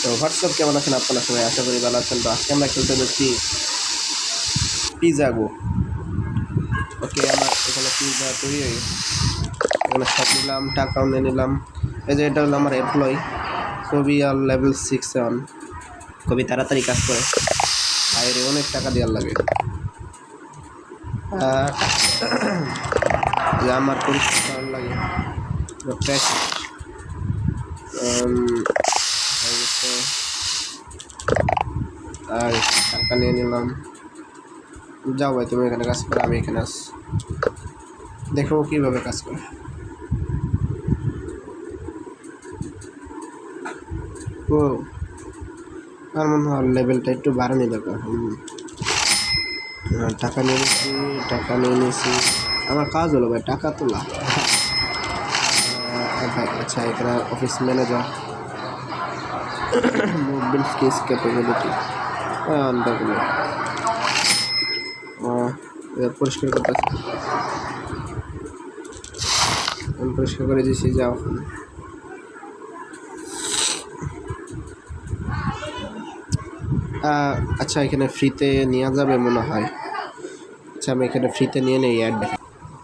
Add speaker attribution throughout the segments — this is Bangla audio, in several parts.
Speaker 1: তো হোয়াটসঅ্যাপ, কেমন আছেন আপনারা সবাই? আশা করি ভালো আছেন। তো আজকে আমরা খেলতে যাচ্ছি পিজা গো। ওকে, আমার এখানে পিজা তৈরি হয়ে গেছে। এখানে সব নিলাম, টাকাও নিয়ে নিলাম। এই যে এটা হলো আমার এমপ্লয়ি, খুবই আর লেভেল 6-7, খুবই তাড়াতাড়ি কাজ করে। বাইরে অনেক টাকা দেওয়ার লাগে। আর আমার পরিষ্কার করার লাগে ট্যাক্স আর টাকা নিয়ে নিলাম। যাও ভাই, তুমি এখানে কাজ করো, আমি এখানে আস, দেখো কীভাবে কাজ করে। ও, আমার মনে হয় লেভেলটা একটু বাড়ানো দরকার। টাকা নিয়ে নিয়েছি। আমার কাজ হলো ভাই টাকা তোলা। ভাই আচ্ছা, এখানে office manager, movement skills capability আনডাবল পরিষ্কার করতে আমি পরিষ্কার করে দিয়েছি। যাও, আচ্ছা এখানে ফ্রিতে নেওয়া যাবে মনে হয়। আচ্ছা আমি এখানে ফ্রিতে নিয়ে নেই অ্যাড।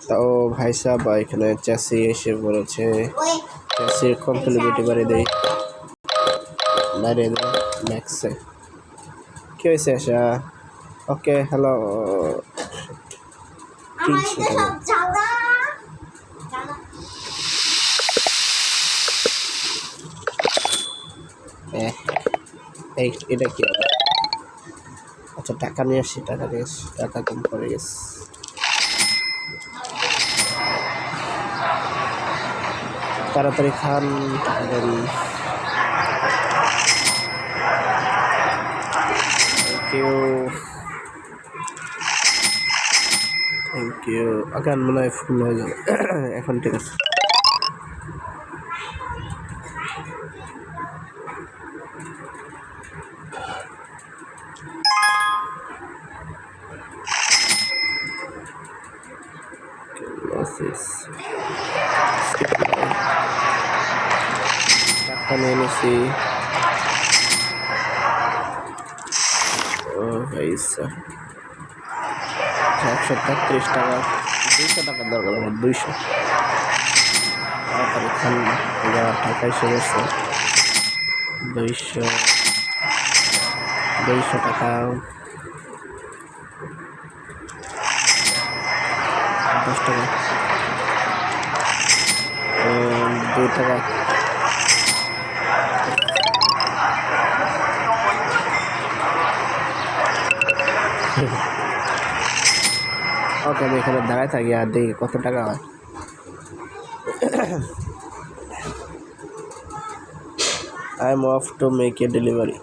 Speaker 1: তো ভাই সাহেব এখানে চ্যাসি এসে বলেছে, চ্যাসির কমপ্লিবিলিটি বাড়িয়ে দেয়, ম্যাক্সে। কী হয়েছে আশা? ওকে হ্যালো, 300 টাকা। এটা কি? আচ্ছা টাকা নিয়ে আসছি, টাকা কম পড়ে গেছে। তাড়াতাড়ি খান, তাড়াতাড়ি। Thank you. এখন মনে হয় ফুল হয়ে যাবে। এখন ঠিক আছে। টাকা নিয়ে নিছি। ও ভাইসা 133 টাকা, 200 টাকার দরকার আমার, 200 তাড়াতাড়ি খান। টাকা এসে গেছে 200 টাকা। 10 টাকা, 2 টাকা। ওকে, আমি এখানে দাঁড়ায় থাকি আর দেখি কত টাকা হয়। I am of to make a delivery.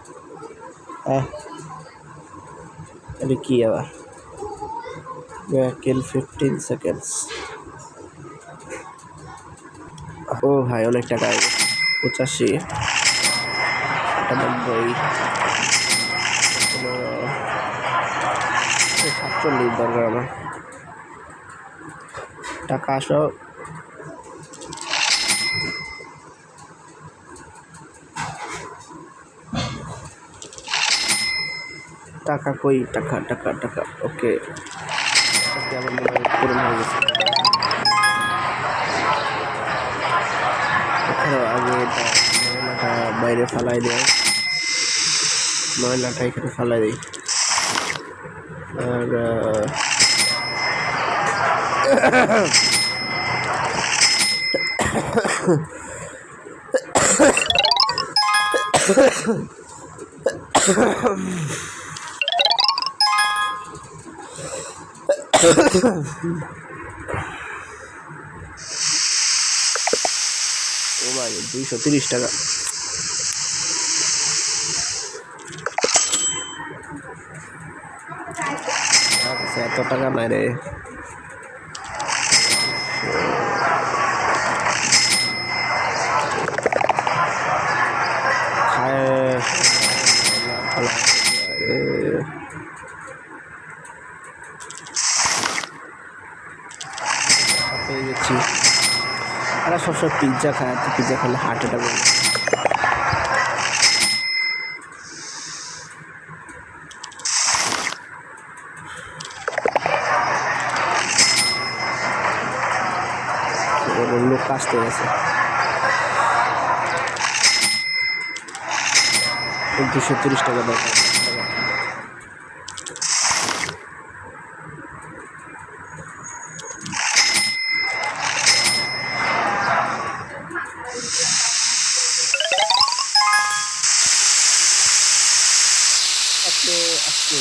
Speaker 1: এটা কি আবার? কিল 15 সেকেন্ডস। ও ভাই অনেক টাকা 85, 98, 47 দরকার আমার। টাকা আসো। টাকা কই? টাকা টাকা টাকা। ওকে, আমার মনে হয় পূরণ হয়ে গেছে। আগে ময়লাটা বাইরে ফালাই দেয়, ময়লাটা এখানে ফালাই দিই। আর ও ভাই 230 টাকা। এত টাকা নাই রে। পেয়ে গেছি। এরা সবসময় পিৎজা খায়, তো পিৎজা খেলে হার্ট অ্যাটাক হবে। লোক কাজতে গেছে। 230 টাকা দরকার। আজকে আজকে